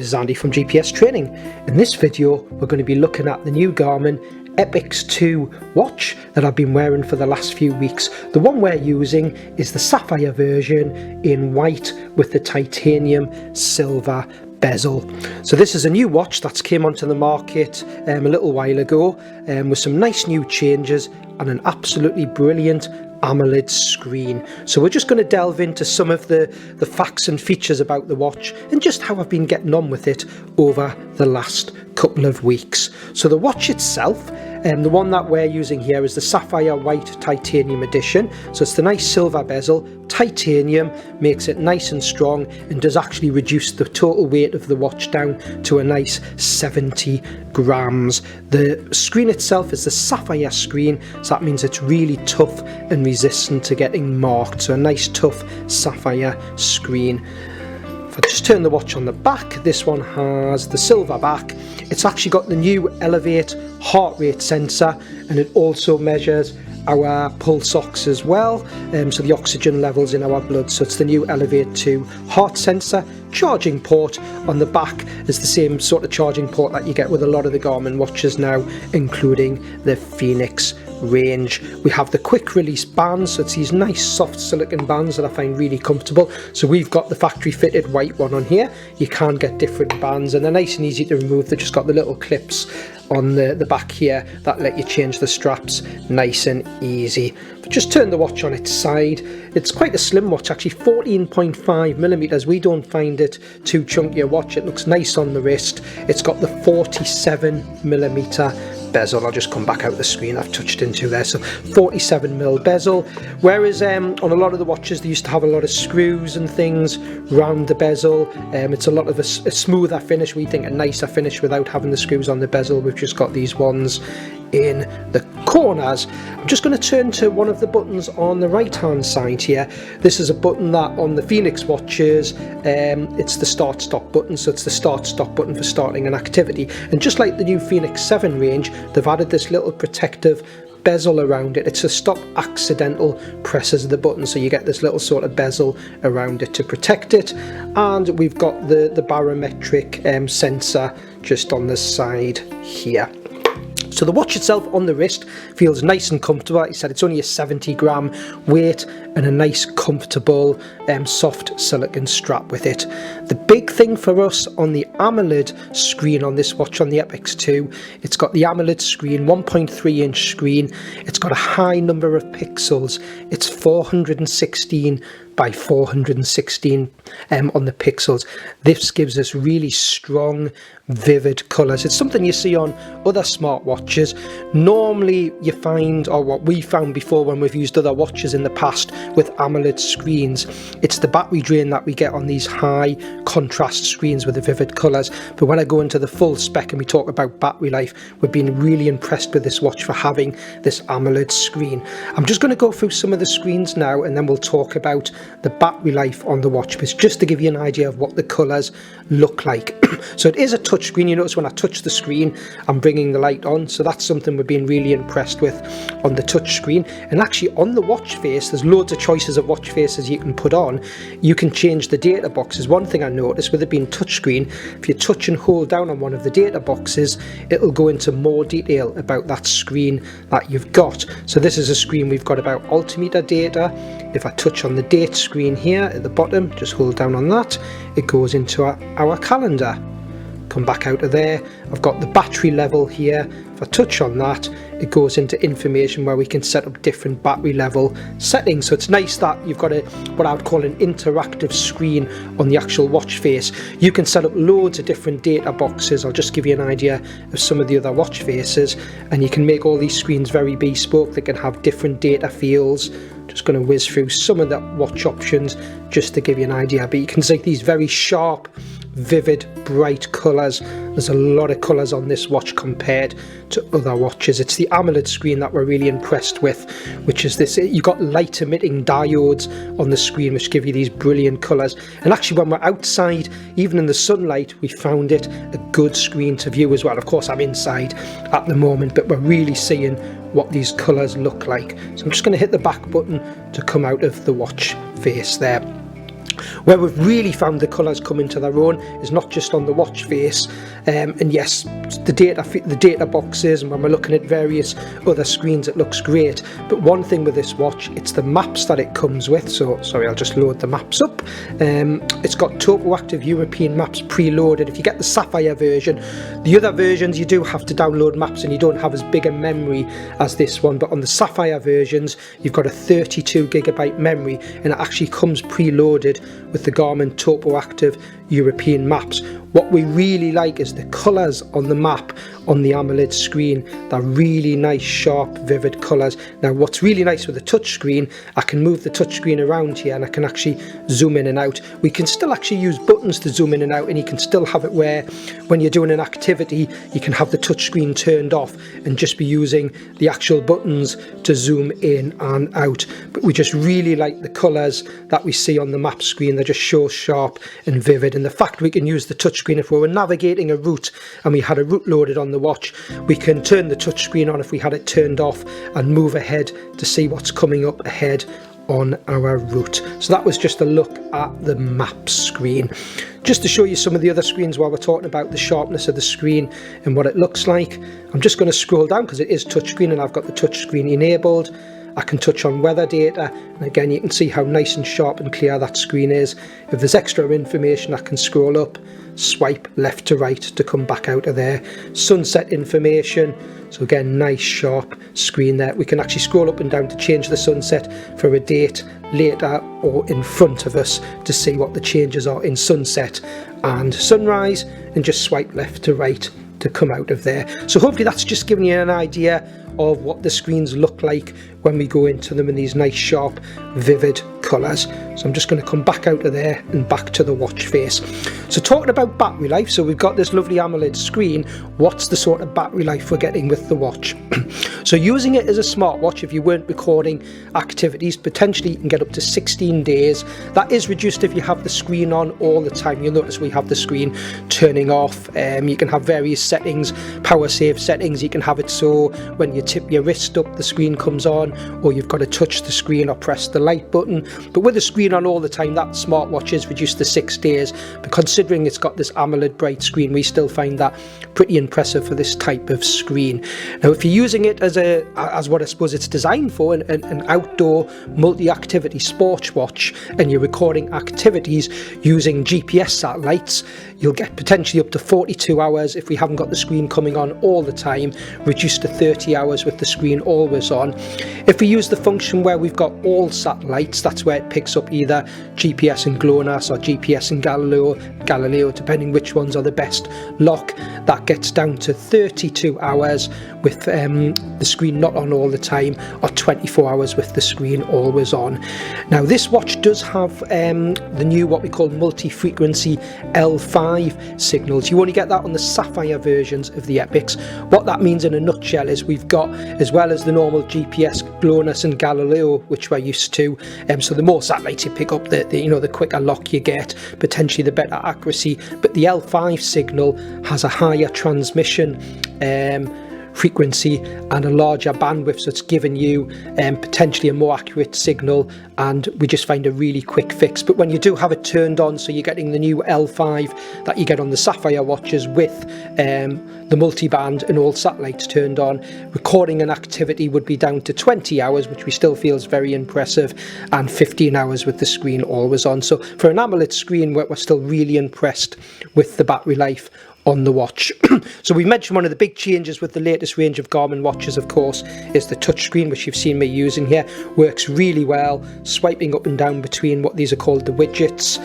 This is Andy from GPS Training. In this video we're going to be looking at the new Garmin EPIX 2 watch that I've been wearing for the last few weeks. The one we're using is the sapphire version in white with the titanium silver bezel. So this is a new watch that's came onto the market a little while ago with some nice new changes and an absolutely brilliant AMOLED screen. So we're just going to delve into some of the facts and features about the watch and just how I've been getting on with it over the last couple of weeks. So the watch itself, the one that we're using here is the sapphire white titanium edition. So it's the nice silver bezel. Titanium makes it nice and strong and does actually reduce the total weight of the watch down to a nice 70 grams. The screen itself is the sapphire screen, so that means it's really tough and resistant to getting marked. So a nice tough sapphire screen. If I just turn the watch on the back, this one has the silver back. It's actually got the new Elevate heart rate sensor, and it also measures our pulse ox as well, so the oxygen levels in our blood. So it's the new Elevate 2 heart sensor. Charging port on the back is the same sort of charging port that you get with a lot of the Garmin watches now, including the EPIX range. We have the quick release bands, so it's these nice soft silicone bands that I find really comfortable. So we've got the factory fitted white one on here. You can get different bands and they're nice and easy to remove. They've just got the little clips on the back here that let you change the straps nice and easy. But just turn the watch on its side. It's quite a slim watch, actually 14.5 millimeters. We don't find it too chunky a watch. It looks nice on the wrist. It's got the 47 millimeter bezel. I'll just come back out the screen I've touched into there. So 47mm bezel, whereas on a lot of the watches they used to have a lot of screws and things round the bezel. It's a lot of a smoother finish, we think a nicer finish without having the screws on the bezel. We've just got these ones in the corners. I'm just going to turn to one of the buttons on the right hand side here. This is a button that on the EPIX watches, it's the start stop button. So it's the start stop button for starting an activity, and just like the new EPIX 7 range, they've added this little protective bezel around it. It's a stop accidental presses of the button, so you get this little sort of bezel around it to protect it. And we've got the barometric sensor just on the side here. So the watch itself on the wrist feels nice and comfortable. Like I said, it's only a 70 gram weight and a nice comfortable soft silicone strap with it. The big thing for us on the AMOLED screen on this watch, on the EPIX 2, it's got the AMOLED screen, 1.3 inch screen. It's got a high number of pixels. It's 416 by 416 on the pixels. This gives us really strong, vivid colours. It's something you see on other smartwatches. Normally you find, or what we found before when we've used other watches in the past with AMOLED screens, it's the battery drain that we get on these high contrast screens with the vivid colours. But when I go into the full spec and we talk about battery life, we've been really impressed with this watch for having this AMOLED screen. I'm just going to go through some of the screens now, and then we'll talk about the battery life on the watch, but just to give you an idea of what the colours look like. So it is a touch screen. You notice when I touch the screen I'm bringing the light on, so that's something we've been really impressed with on the touch screen. And actually on the watch face, there's loads of choices of watch faces you can put on. You can change the data boxes. One thing I noticed with it being touch screen, if you touch and hold down on one of the data boxes, it'll go into more detail about that screen that you've got. So this is a screen we've got about altimeter data. If I touch on the date screen here at the bottom, just hold down on that, it goes into our calendar. Come back out of there, I've got the battery level here. If I touch on that, it goes into information where we can set up different battery level settings. So it's nice that you've got what I would call an interactive screen on the actual watch face. You can set up loads of different data boxes. I'll just give you an idea of some of the other watch faces, and you can make all these screens very bespoke. They can have different data fields. Just going to whiz through some of the watch options just to give you an idea, but you can see these very sharp, vivid, bright colours. There's a lot of colours on this watch compared to other watches. It's the AMOLED screen that we're really impressed with, which is this. You've got light emitting diodes on the screen which give you these brilliant colours. And actually when we're outside, even in the sunlight, we found it a good screen to view as well. Of course I'm inside at the moment, but we're really seeing what these colours look like. So I'm just going to hit the back button to come out of the watch face there. Where we've really found the colours come into their own is not just on the watch face, and yes, the data boxes, and when we're looking at various other screens it looks great, but one thing with this watch, it's the maps that it comes with. So sorry, I'll just load the maps up. It's got topo active European maps preloaded. If you get the Sapphire version, the other versions you do have to download maps and you don't have as big a memory as this one, but on the Sapphire versions you've got a 32GB memory, and it actually comes preloaded with the Garmin topo active European maps. What we really like is the colours on the map on the AMOLED screen. They're really nice, sharp, vivid colours. Now what's really nice with the touchscreen, I can move the touchscreen around here and I can actually zoom in and out. We can still actually use buttons to zoom in and out, and you can still have it where when you're doing an activity you can have the touchscreen turned off and just be using the actual buttons to zoom in and out. But we just really like the colours that we see on the map screen. They're just so sharp and vivid, and the fact we can use the touchscreen if we were navigating a route and we had a route loaded on the watch, we can turn the touchscreen on if we had it turned off and move ahead to see what's coming up ahead on our route. So that was just a look at the map screen. Just to show you some of the other screens while we're talking about the sharpness of the screen and what it looks like, I'm just going to scroll down because it is touchscreen and I've got the touchscreen enabled. I can touch on weather data, and again you can see how nice and sharp and clear that screen is. If there's extra information, I can scroll up, swipe left to right to come back out of there. Sunset information, so again nice sharp screen there. We can actually scroll up and down to change the sunset for a date later or in front of us to see what the changes are in sunset and sunrise, and just swipe left to right to come out of there. So hopefully that's just giving you an idea of what the screens look like when we go into them in these nice sharp vivid colours. So I'm just going to come back out of there and back to the watch face. So talking about battery life, so we've got this lovely AMOLED screen. What's the sort of battery life we're getting with the watch? So using it as a smartwatch, if you weren't recording activities, potentially you can get up to 16 days. That is reduced if you have the screen on all the time. You'll notice we have the screen turning off. You can have various settings, power save settings. You can have it so when you tip your wrist up the screen comes on, or you've got to touch the screen or press the light button. But with the screen on all the time, that smartwatch is reduced to 6 days. But considering it's got this AMOLED bright screen, we still find that pretty impressive for this type of screen. Now if you're using it as what I suppose it's designed for, an outdoor multi-activity sports watch, and you're recording activities using GPS satellites, you'll get potentially up to 42 hours if we haven't got the screen coming on all the time, reduced to 30 hours with the screen always on. If we use the function where we've got all satellites, that's where it picks up either GPS and GLONASS or GPS and Galileo, depending which ones are the best lock. That gets down to 32 hours with the screen not on all the time, or 24 hours with the screen always on. Now this watch does have the new what we call multi-frequency L5 signals. You only get that on the Sapphire versions of the EPIX. What that means in a nutshell is we've got, as well as the normal GPS, GLONASS and Galileo, which we're used to, so the more satellites you pick up, the quicker lock you get, potentially the better accuracy. But the L5 signal has a higher transmission frequency and a larger bandwidth, so it's giving you potentially a more accurate signal, and we just find a really quick fix. But when you do have it turned on, so you're getting the new L5 that you get on the Sapphire watches with the multiband and all satellites turned on, recording an activity would be down to 20 hours, which we still feel is very impressive, and 15 hours with the screen always on. So for an AMOLED screen, we're still really impressed with the battery life on the watch. So we mentioned one of the big changes with the latest range of Garmin watches, of course, is the touchscreen, which you've seen me using here. Works really well, swiping up and down between what these are called the widgets,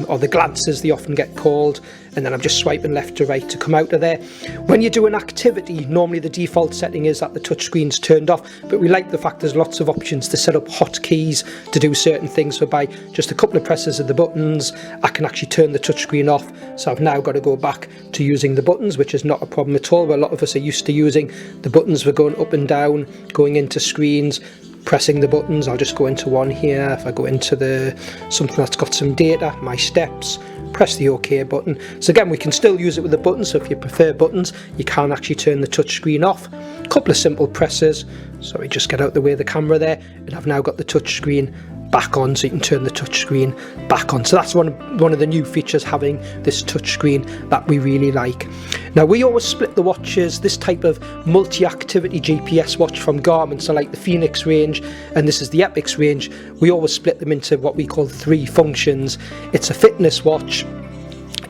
or the glances they often get called, and then I'm just swiping left to right to come out of there. When you do an activity, normally the default setting is that the touchscreen's turned off, but we like the fact there's lots of options to set up hotkeys to do certain things. So by just a couple of presses of the buttons, I can actually turn the touchscreen off. So I've now got to go back to using the buttons, which is not a problem at all. Where a lot of us are used to using the buttons, we're going up and down, going into screens, pressing the buttons. I'll just go into one here. If I go into something that's got some data, my steps, press the OK button. So again, we can still use it with the buttons. So if you prefer buttons, you can actually turn the touchscreen off. A couple of simple presses. Sorry, just get out the way of the camera there, and I've now got the touchscreen back on, so you can turn the touchscreen back on. So that's one of the new features, having this touchscreen, that we really like. Now, we always split the watches, this type of multi-activity GPS watch from Garmin, so like the Phoenix range and this is the EPIX range, we always split them into what we call 3 functions. It's a fitness watch,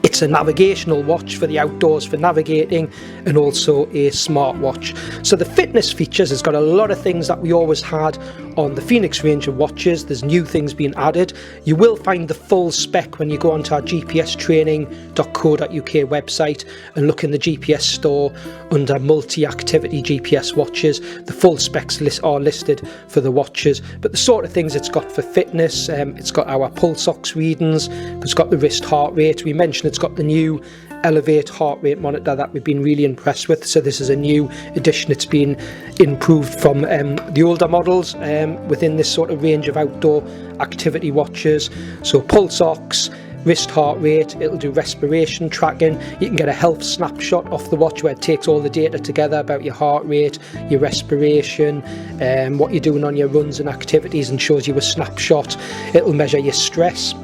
it's a navigational watch for the outdoors for navigating, and also a smartwatch. So the fitness features has got a lot of things that we always had on the Phoenix range of watches. There's new things being added. You will find the full spec when you go onto our gpstraining.co.uk website and look in the GPS store under multi-activity GPS watches. The full specs are listed for the watches, but the sort of things it's got for fitness, it's got our pulse ox readings, it's got the wrist heart rate. We mentioned it's got the new Elevate heart rate monitor that we've been really impressed with, so this is a new addition. It's been improved from the older models within this sort of range of outdoor activity watches. So pulse ox, wrist heart rate, it'll do respiration tracking. You can get a health snapshot off the watch where it takes all the data together about your heart rate, your respiration, what you're doing on your runs and activities, and shows you a snapshot. It'll measure your stress.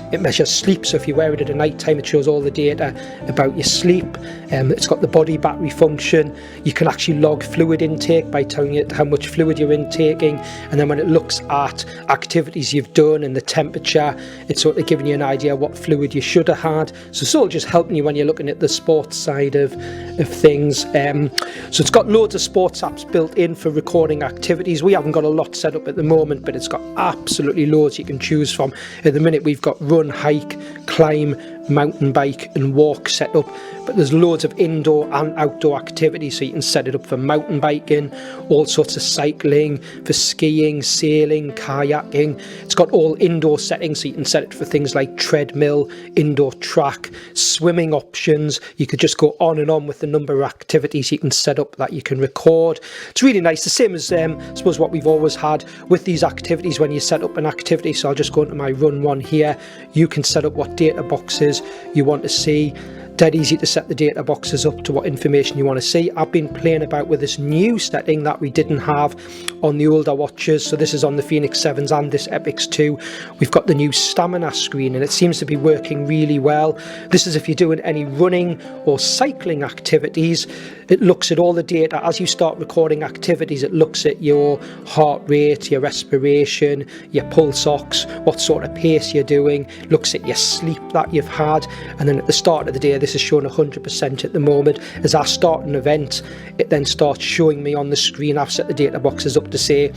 It measures sleep, so if you wear it at night time, it shows all the data about your sleep. It's got the body battery function. You can actually log fluid intake by telling it how much fluid you're intaking, and then when it looks at activities you've done and the temperature, it's sort of giving you an idea what fluid you should have had. So it's all just helping you when you're looking at the sports side of things. So it's got loads of sports apps built in for recording activities. We haven't got a lot set up at the moment, but it's got absolutely loads you can choose from. At the minute we've got run, hike, climb, mountain bike and walk set up, but there's loads of indoor and outdoor activities, so you can set it up for mountain biking, all sorts of cycling, for skiing, sailing, kayaking. It's got all indoor settings, so you can set it for things like treadmill, indoor track, swimming options. You could just go on and on with the number of activities you can set up that you can record. It's really nice, the same as I suppose what we've always had with these activities. When you set up an activity, so I'll just go into my run one here, you can set up what data boxes you want to see. Dead easy to set the data boxes up to what information you want to see. I've been playing about with this new setting that we didn't have on the older watches. So this is on the Phoenix 7s and this EPIX 2. We've got the new stamina screen and it seems to be working really well. This is if you're doing any running or cycling activities. It looks at all the data as you start recording activities. It looks at your heart rate, your respiration, your pulse ox, what sort of pace you're doing, looks at your sleep that you've had, and then at the start of the day, this is showing 100% at the moment. As I start an event, it then starts showing me on the screen. I've set the data boxes up to say,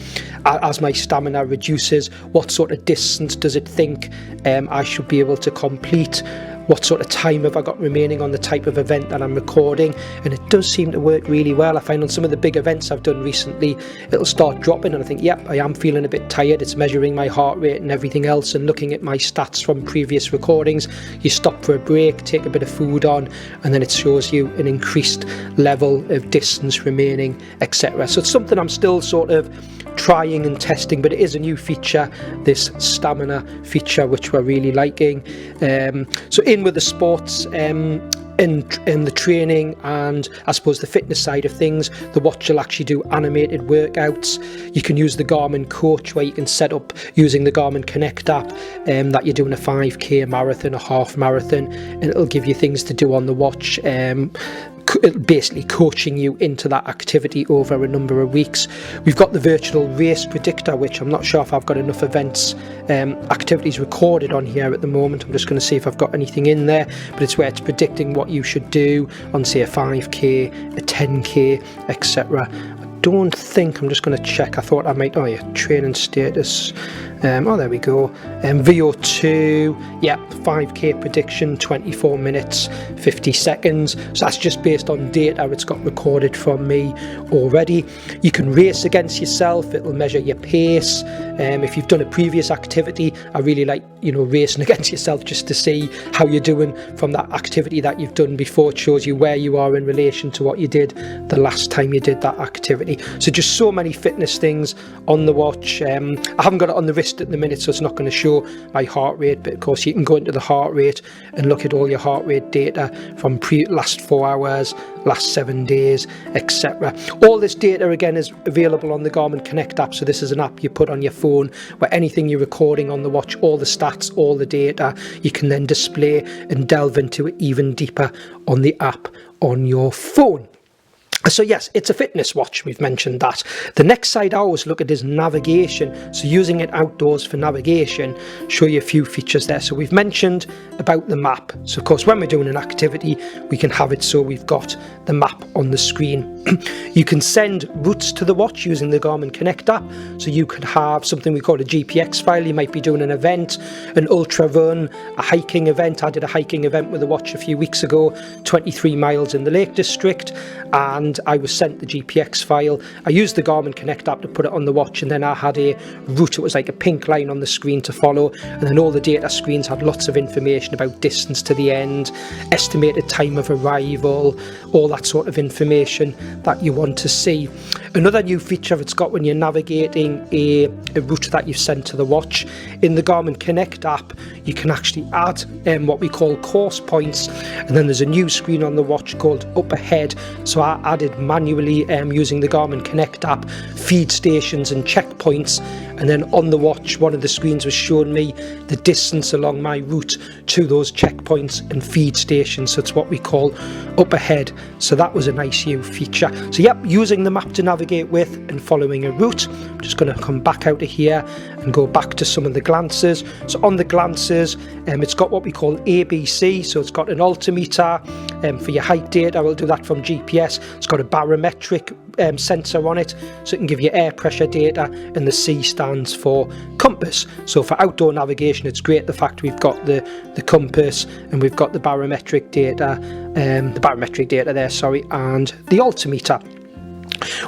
as my stamina reduces, what sort of distance does it think I should be able to complete? What sort of time have I got remaining on the type of event that I'm recording? And it does seem to work really well. I find on some of the big events I've done recently, it'll start dropping and I think, yep, I am feeling a bit tired. It's measuring my heart rate and everything else and looking at my stats from previous recordings. You stop for a break, take a bit of food on, and then it shows you an increased level of distance remaining, etc. So it's something I'm still sort of trying and testing, but it is a new feature, this stamina feature, which we're really liking. So in with the sports in the training and I suppose the fitness side of things, the watch will actually do animated workouts. You can use the Garmin Coach where you can set up using the Garmin Connect app that you're doing a 5k, a marathon, a half marathon, and it'll give you things to do on the watch, basically coaching you into that activity over a number of weeks. We've got the virtual race predictor, which I'm not sure if I've got enough events, activities recorded on here at the moment. I'm just going to see if I've got anything in there, but it's where it's predicting what you should do on, say, a 5k, a 10k, etc. Don't think, I'm just going to check, I thought I might, oh yeah, training status, oh there we go, VO2, yeah, 5k prediction, 24 minutes 50 seconds, so that's just based on data it's got recorded from me already. You can race against yourself, it'll measure your pace. If you've done a previous activity, I really like, racing against yourself just to see how you're doing from that activity that you've done before. It shows you where you are in relation to what you did the last time you did that activity. activity. So just so many fitness things on the watch. I haven't got it on the wrist at the minute, so it's not going to show my heart rate, but of course you can go into the heart rate and look at all your heart rate data from last 4 hours, last 7 days, etc. All this data again is available on the Garmin Connect app. So this is an app you put on your phone where anything you're recording on the watch, all the stats, all the data, you can then display and delve into it even deeper on the app on your phone. So yes, it's a fitness watch, we've mentioned that. The next side I always look at is navigation. So using it outdoors for navigation, show you a few features there. So we've mentioned about the map. So of course, when we're doing an activity, we can have it so we've got the map on the screen. You can send routes to the watch using the Garmin Connect app. So you could have something we call a GPX file. You might be doing an event, an ultra run, a hiking event. I did a hiking event with the watch a few weeks ago, 23 miles in the Lake District, and I was sent the GPX file. I used the Garmin Connect app to put it on the watch, and then I had a route. It was like a pink line on the screen to follow, and then all the data screens had lots of information about distance to the end, estimated time of arrival, all that sort of information that you want to see. Another new feature it's got when you're navigating a route that you've sent to the watch, in the Garmin Connect app you can actually add what we call course points, and then there's a new screen on the watch called Up Ahead. So I added manually using the Garmin Connect app feed stations and checkpoints, and then on the watch one of the screens was showing me the distance along my route to those checkpoints and feed stations. So it's what we call Up Ahead. So that was a nice new feature. So yep, using the map to navigate with and following a route. I'm just going to come back out of here and go back to some of the glances. So on the glances, it's got what we call ABC. So it's got an altimeter for your height data. We'll do that from GPS. It's got a barometric sensor on it, so it can give you air pressure data, and the C stands for compass. So for outdoor navigation, it's great the fact we've got the compass and we've got the barometric data there, and the altimeter.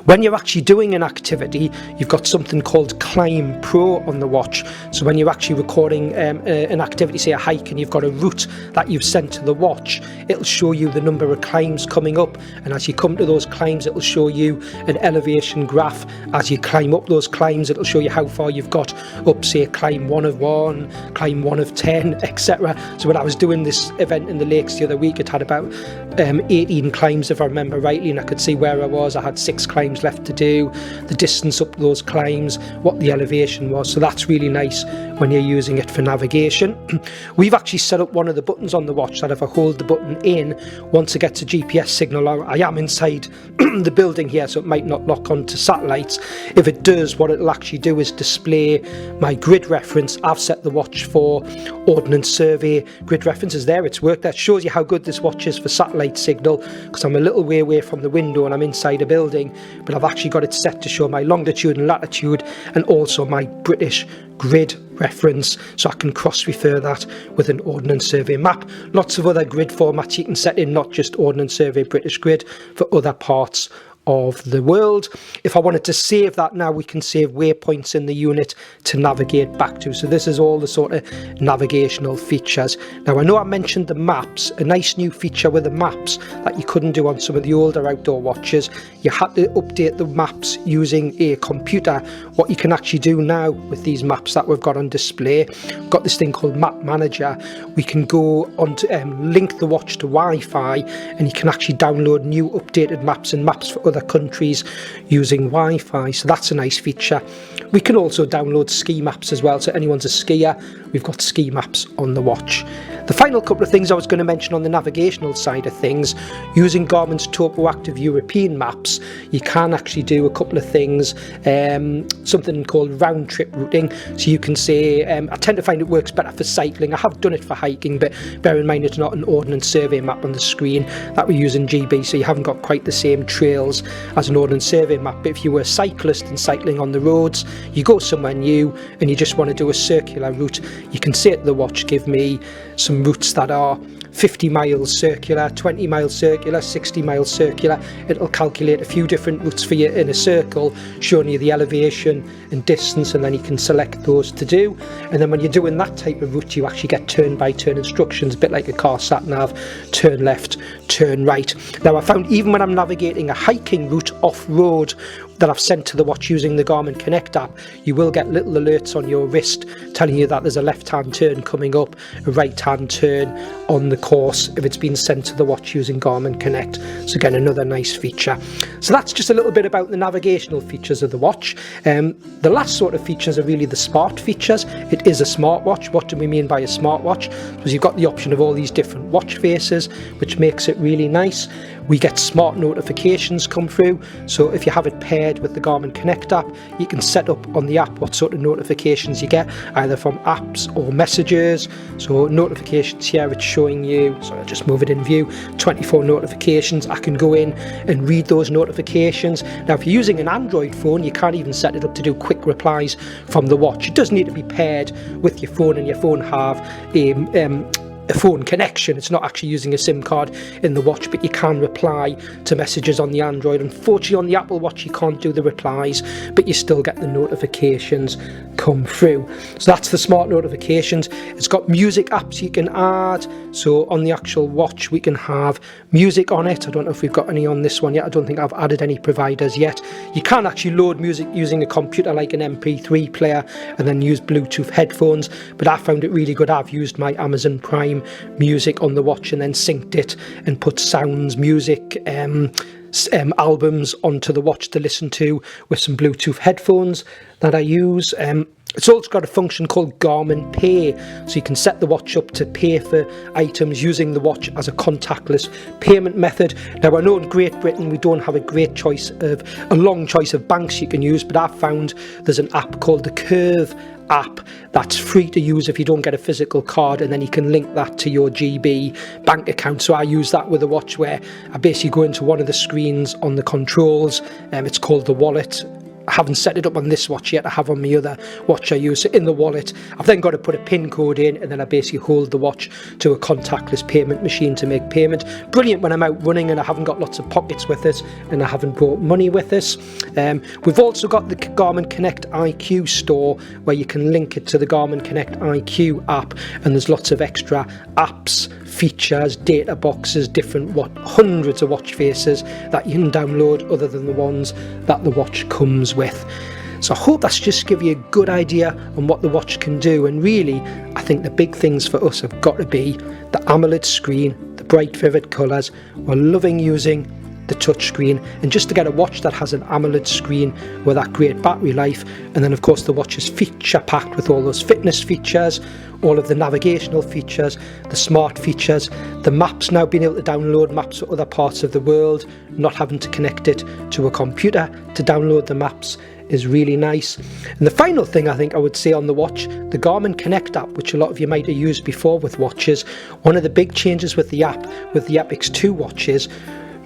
When you're actually doing an activity, you've got something called Climb Pro on the watch. So when you're actually recording an activity, say a hike, and you've got a route that you've sent to the watch, it'll show you the number of climbs coming up, and as you come to those climbs, it'll show you an elevation graph. As you climb up those climbs, it'll show you how far you've got up, say climb 1 of 1, climb 1 of 10, etc. So when I was doing this event in the lakes the other week, it had about 18 climbs if I remember rightly, and I could see where I was. I had 6 climbs left to do, the distance up those climbs, what the elevation was. So that's really nice when you're using it for navigation. We've actually set up one of the buttons on the watch that if I hold the button in, once it gets a GPS signal, I am inside the building here, so it might not lock onto satellites. If it does, what it'll actually do is display my grid reference. I've set the watch for Ordnance Survey grid references there. It's worked. That shows you how good this watch is for satellite signal, because I'm a little way away from the window and I'm inside a building, but I've actually got it set to show my longitude and latitude and also my British grid reference, so I can cross-refer that with an Ordnance Survey map. Lots of other grid formats you can set in, not just Ordnance Survey British grid, for other parts of the world. If I wanted to save that now, we can save waypoints in the unit to navigate back to. So this is all the sort of navigational features. Now I know I mentioned the maps. A nice new feature with the maps that you couldn't do on some of the older outdoor watches, you had to update the maps using a computer. What you can actually do now with these maps that we've got on display, we've got this thing called Map Manager. We can go on to link the watch to Wi-Fi, and you can actually download new updated maps and maps for other countries using Wi-Fi. So that's a nice feature. We can also download ski maps as well, so anyone's a skier, we've got ski maps on the watch. The final couple of things I was going to mention on the navigational side of things, using Garmin's Topo Active European maps, you can actually do a couple of things, something called round trip routing. So you can say, I tend to find it works better for cycling. I have done it for hiking, but bear in mind it's not an Ordnance Survey map on the screen that we use in GB, so you haven't got quite the same trails as an Ordnance Survey map. But if you were a cyclist and cycling on the roads, you go somewhere new and you just want to do a circular route, you can say to the watch, give me some routes that are 50 miles circular, 20 miles circular, 60 miles circular. It'll calculate a few different routes for you in a circle, showing you the elevation and distance, and then you can select those to do. And then when you're doing that type of route, you actually get turn-by-turn instructions, a bit like a car sat-nav, turn left, turn right. Now I found even when I'm navigating a hiking route off-road that I've sent to the watch using the Garmin Connect app, you will get little alerts on your wrist telling you that there's a left-hand turn coming up, a right-hand turn on the course if it's been sent to the watch using Garmin Connect. So again, another nice feature. So that's just a little bit about the navigational features of the watch. The last sort of features are really the smart features. It is a smartwatch. What do we mean by a smartwatch? Because you've got the option of all these different watch faces, which makes it really nice. We get smart notifications come through, so if you have it paired with the Garmin Connect app, you can set up on the app what sort of notifications you get, either from apps or messages. So notifications here, it's showing you, so I'll just move it in view, 24 notifications. I can go in and read those notifications. Now if you're using an Android phone, you can't even set it up to do quick replies from the watch. It does need to be paired with your phone, and your phone have a phone connection. It's not actually using a SIM card in the watch, but you can reply to messages on the Android. Unfortunately on the Apple Watch you can't do the replies, but you still get the notifications come through. So that's the smart notifications. It's got music apps you can add, so on the actual watch we can have music on it. I don't know if we've got any on this one yet. I don't think I've added any providers yet. You can actually load music using a computer like an MP3 player and then use Bluetooth headphones, but I found it really good. I've used my Amazon Prime music on the watch and then synced it and put sounds, music, albums onto the watch to listen to with some Bluetooth headphones that I use. It's also got a function called Garmin Pay, so you can set the watch up to pay for items using the watch as a contactless payment method. Now I know in Great Britain we don't have a long choice of banks you can use, but I've found there's an app called the Curve app that's free to use if you don't get a physical card, and then you can link that to your GB bank account. So I use that with a watch where I basically go into one of the screens on the controls, it's called the wallet. I haven't set it up on this watch yet. I have on my other watch I use. So in the wallet, I've then got to put a PIN code in, and then I basically hold the watch to a contactless payment machine to make payment. Brilliant when I'm out running and I haven't got lots of pockets with it and I haven't brought money with us. We've also got the Garmin Connect IQ store where you can link it to the Garmin Connect IQ app, and there's lots of extra apps, features, data boxes, hundreds of watch faces that you can download other than the ones that the watch comes with. So I hope that's just give you a good idea on what the watch can do. And really, I think the big things for us have got to be the AMOLED screen, the bright vivid colours. We're loving using the touch screen, and just to get a watch that has an AMOLED screen with that great battery life, and then of course the watch is feature packed with all those fitness features, all of the navigational features, the smart features, the maps, now being able to download maps for other parts of the world, not having to connect it to a computer to download the maps is really nice. And the final thing I think I would say on the watch, the Garmin Connect app, which a lot of you might have used before with watches, one of the big changes with the app, with the EPIX 2 watches,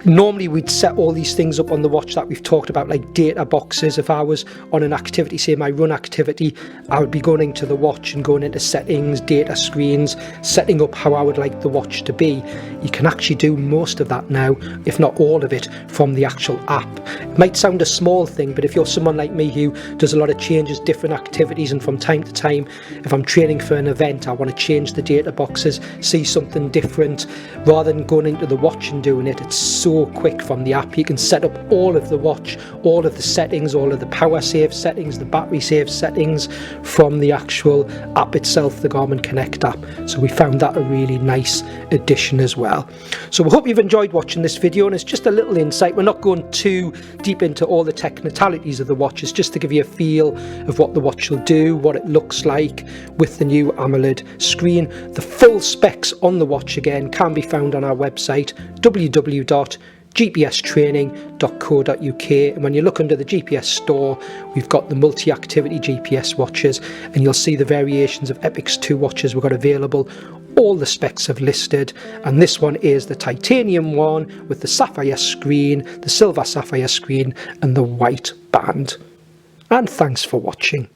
normally we'd set all these things up on the watch that we've talked about, like data boxes. If I was on an activity, say my run activity, I would be going into the watch and going into settings, data screens, setting up how I would like the watch to be. You can actually do most of that now, if not all of it, from the actual app. It might sound a small thing, but if you're someone like me who does a lot of changes, different activities, and from time to time, if I'm training for an event, I want to change the data boxes, see something different, rather than going into the watch and doing it, it's so quick from the app. You can set up all of the watch, all of the settings, all of the power save settings, the battery save settings from the actual app itself, the Garmin Connect app. So we found that a really nice addition as well. So we hope you've enjoyed watching this video, and it's just a little insight. We're not going too deep into all the technicalities of the watch. It's just to give you a feel of what the watch will do, what it looks like with the new AMOLED screen. The full specs on the watch again can be found on our website, www.gpstraining.co.uk, and when you look under the GPS store, we've got the multi-activity GPS watches, and you'll see the variations of EPIX 2 watches we've got available. All the specs have listed, and this one is the titanium one with the sapphire screen, the silver sapphire screen, and the white band. And thanks for watching.